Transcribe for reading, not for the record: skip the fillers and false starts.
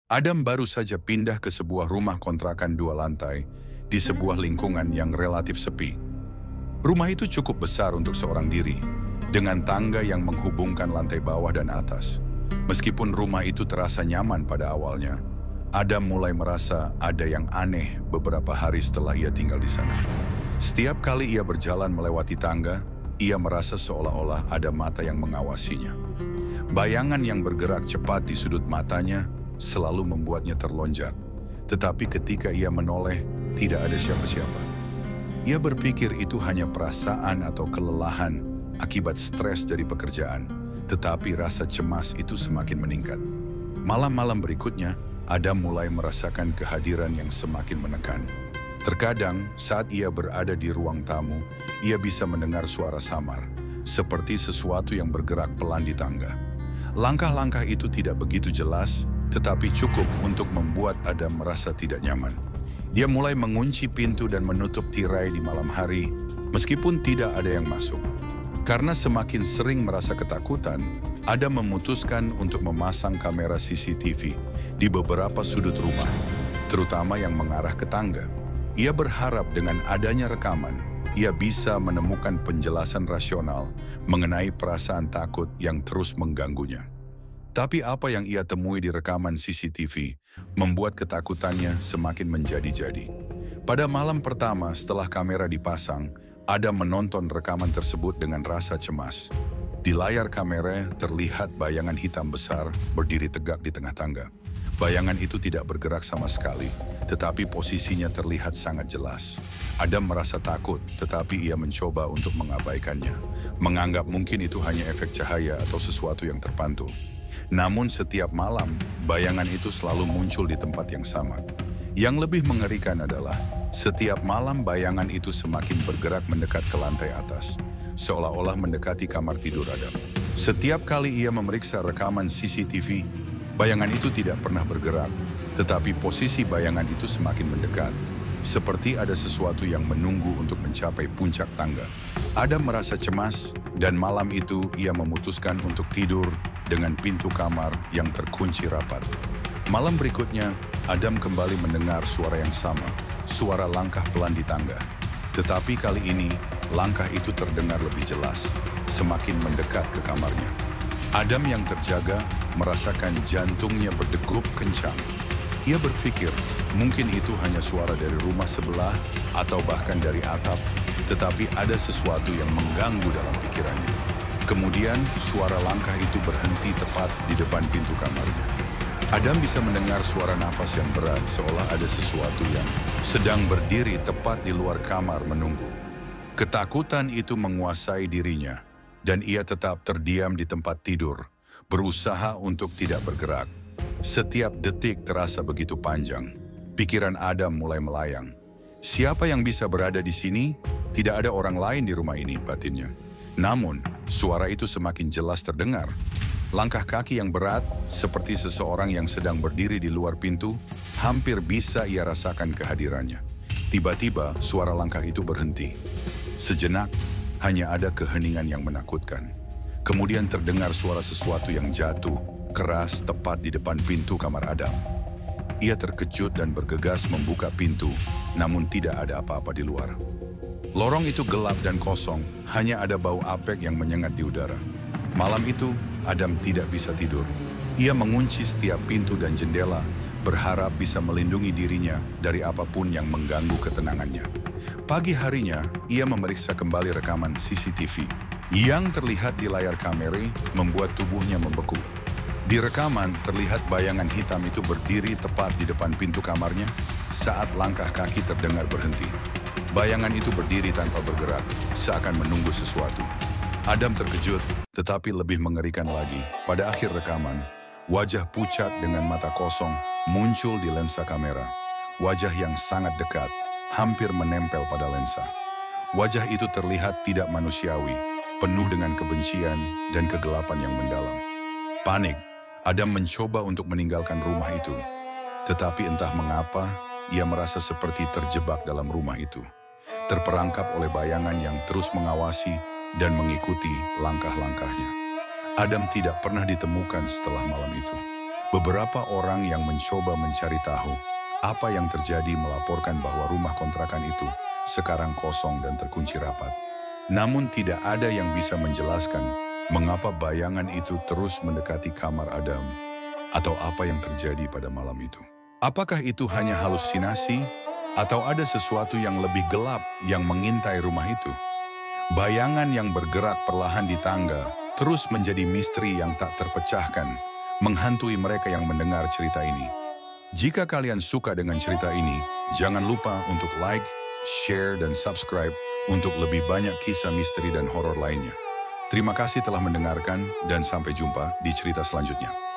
Adam baru saja pindah ke sebuah rumah kontrakan 2 lantai di sebuah lingkungan yang relatif sepi. Rumah itu cukup besar untuk seorang diri, dengan tangga yang menghubungkan lantai bawah dan atas. Meskipun rumah itu terasa nyaman pada awalnya, Adam mulai merasa ada yang aneh beberapa hari setelah ia tinggal di sana. Setiap kali ia berjalan melewati tangga, ia merasa seolah-olah ada mata yang mengawasinya. Bayangan yang bergerak cepat di sudut matanya selalu membuatnya terlonjak. Tetapi ketika ia menoleh, tidak ada siapa-siapa. Ia berpikir itu hanya perasaan atau kelelahan akibat stres dari pekerjaan, tetapi rasa cemas itu semakin meningkat. Malam-malam berikutnya, Adam mulai merasakan kehadiran yang semakin menekan. Terkadang saat ia berada di ruang tamu, ia bisa mendengar suara samar, seperti sesuatu yang bergerak pelan di tangga. Langkah-langkah itu tidak begitu jelas, tetapi cukup untuk membuat Adam merasa tidak nyaman. Dia mulai mengunci pintu dan menutup tirai di malam hari, meskipun tidak ada yang masuk. Karena semakin sering merasa ketakutan, Adam memutuskan untuk memasang kamera CCTV di beberapa sudut rumah, terutama yang mengarah ke tangga. Ia berharap dengan adanya rekaman, ia bisa menemukan penjelasan rasional mengenai perasaan takut yang terus mengganggunya. Tapi apa yang ia temui di rekaman CCTV membuat ketakutannya semakin menjadi-jadi. Pada malam pertama setelah kamera dipasang, Adam menonton rekaman tersebut dengan rasa cemas. Di layar kamera terlihat bayangan hitam besar berdiri tegak di tengah tangga. Bayangan itu tidak bergerak sama sekali, tetapi posisinya terlihat sangat jelas. Adam merasa takut, tetapi ia mencoba untuk mengabaikannya, menganggap mungkin itu hanya efek cahaya atau sesuatu yang terpantul. Namun setiap malam, bayangan itu selalu muncul di tempat yang sama. Yang lebih mengerikan adalah, setiap malam bayangan itu semakin bergerak mendekat ke lantai atas, seolah-olah mendekati kamar tidur Adam. Setiap kali ia memeriksa rekaman CCTV, bayangan itu tidak pernah bergerak, tetapi posisi bayangan itu semakin mendekat, seperti ada sesuatu yang menunggu untuk mencapai puncak tangga. Adam merasa cemas, dan malam itu ia memutuskan untuk tidur dengan pintu kamar yang terkunci rapat. Malam berikutnya, Adam kembali mendengar suara yang sama, suara langkah pelan di tangga. Tetapi kali ini, langkah itu terdengar lebih jelas, semakin mendekat ke kamarnya. Adam yang terjaga merasakan jantungnya berdegup kencang. Ia berpikir, mungkin itu hanya suara dari rumah sebelah atau bahkan dari atap, tetapi ada sesuatu yang mengganggu dalam pikirannya. Kemudian, suara langkah itu berhenti tepat di depan pintu kamarnya. Adam bisa mendengar suara nafas yang berat, seolah ada sesuatu yang sedang berdiri tepat di luar kamar menunggu. Ketakutan itu menguasai dirinya, dan ia tetap terdiam di tempat tidur, berusaha untuk tidak bergerak. Setiap detik terasa begitu panjang. Pikiran Adam mulai melayang. Siapa yang bisa berada di sini? Tidak ada orang lain di rumah ini, batinnya. Namun, suara itu semakin jelas terdengar. Langkah kaki yang berat, seperti seseorang yang sedang berdiri di luar pintu, hampir bisa ia rasakan kehadirannya. Tiba-tiba, suara langkah itu berhenti. Sejenak, hanya ada keheningan yang menakutkan. Kemudian terdengar suara sesuatu yang jatuh, keras tepat di depan pintu kamar Adam. Ia terkejut dan bergegas membuka pintu, namun tidak ada apa-apa di luar. Lorong itu gelap dan kosong, hanya ada bau apek yang menyengat di udara. Malam itu, Adam tidak bisa tidur. Ia mengunci setiap pintu dan jendela, berharap bisa melindungi dirinya dari apapun yang mengganggu ketenangannya. Pagi harinya, ia memeriksa kembali rekaman CCTV. Yang terlihat di layar kamera membuat tubuhnya membeku. Di rekaman, terlihat bayangan hitam itu berdiri tepat di depan pintu kamarnya saat langkah kaki terdengar berhenti. Bayangan itu berdiri tanpa bergerak, seakan menunggu sesuatu. Adam terkejut, tetapi lebih mengerikan lagi. Pada akhir rekaman, wajah pucat dengan mata kosong muncul di lensa kamera. Wajah yang sangat dekat, hampir menempel pada lensa. Wajah itu terlihat tidak manusiawi, penuh dengan kebencian dan kegelapan yang mendalam. Panik, Adam mencoba untuk meninggalkan rumah itu. Tetapi entah mengapa, ia merasa seperti terjebak dalam rumah itu, terperangkap oleh bayangan yang terus mengawasi dan mengikuti langkah-langkahnya. Adam tidak pernah ditemukan setelah malam itu. Beberapa orang yang mencoba mencari tahu apa yang terjadi melaporkan bahwa rumah kontrakan itu sekarang kosong dan terkunci rapat. Namun tidak ada yang bisa menjelaskan mengapa bayangan itu terus mendekati kamar Adam atau apa yang terjadi pada malam itu. Apakah itu hanya halusinasi atau ada sesuatu yang lebih gelap yang mengintai rumah itu? Bayangan yang bergerak perlahan di tangga terus menjadi misteri yang tak terpecahkan, menghantui mereka yang mendengar cerita ini. Jika kalian suka dengan cerita ini, jangan lupa untuk like, share, dan subscribe untuk lebih banyak kisah misteri dan horor lainnya. Terima kasih telah mendengarkan dan sampai jumpa di cerita selanjutnya.